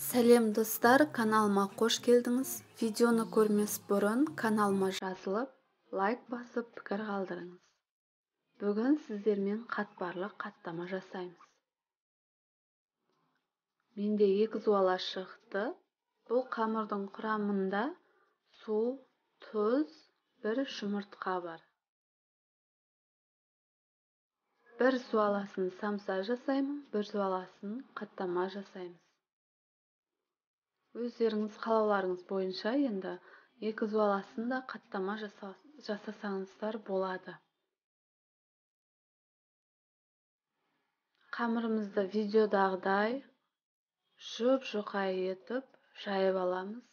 Сәлем достар, каналыма қош келдіңіз. Видеоны көрмес бұрын каналыма жазылып, лайк басып, пікір қалдырыңыз. Бүгін сіздермен қатпарлы қаттама жасаймыз. Менде 2 зуала шықты. Бұл қамырдың құрамында су, тұз, 1 жұмыртқа бар. 1 зуаласын самса жасаймын, 1 зуаласын қаттама жасаймыз. Өздеріңіз қалауларыңыз бойынша енді 2 зуаласын да қаттама жасасаңыздар болады. Қамырымызды видеодағыдай жұп-жұқай етіп жайып аламыз.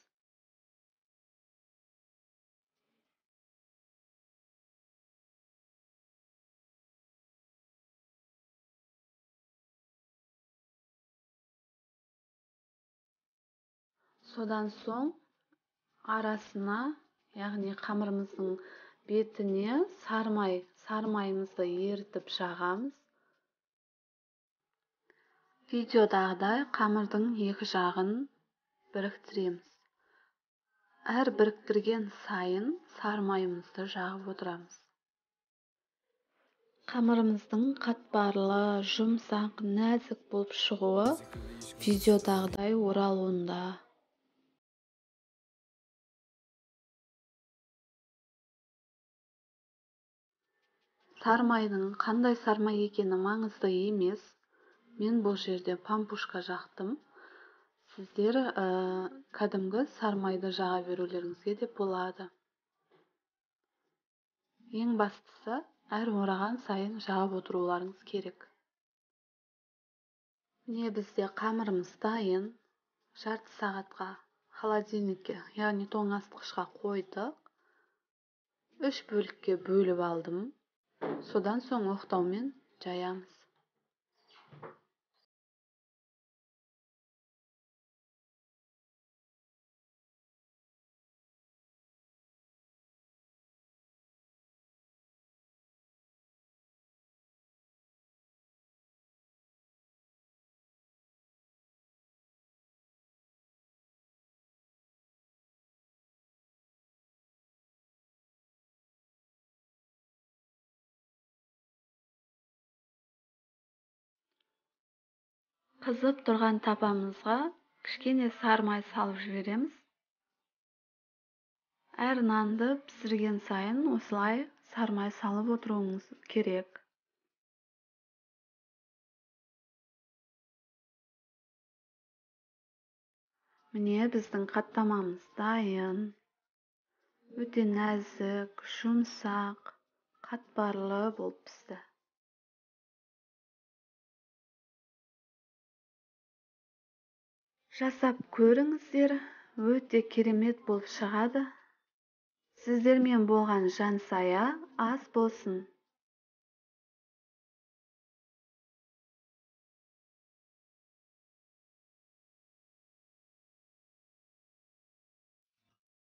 Содан соң арасына, яғни қамырымыздың бетіне сармайымызды ерітіп жағамыз. Видеодағыдай қамырдың 2 жағын біріктіреміз. Әр біріктірген сайын сармайымызды жағып отырамыз. Қамырымыздың қатпарлы, жұмсақ, нәзік болып шығуы видеодағыдай оралуында. Сармайдың қандай сармай екені маңызды емес. Мен бұл жерде пампушка жақтым. Сіздер кәдімгі сармайды жаға берулеріңізге де болады. Ең бастысы, әр ораған сайын жағып отыруларыңыз керек. Міне бізде қамырымыз дайын. Жарты сағатқа холодильникке, яғни тоңазытқышқа қойдық. 3 бөлікке бөліп алдым. Содан соң оқтаумен жаямыз. Қызып тұрған тапамызға кішкене сармай салып жібереміз. Әр нанды пісірген сайын осылай сармай салып отыруыңыз керек. Міне біздің қаттамамыз дайын. Өте нәзік, жұмсақ, қатпарлы болып пісті. Жасап көріңіздер, өте керемет болып шығады. Сіздермен болған жан сая ас болсын.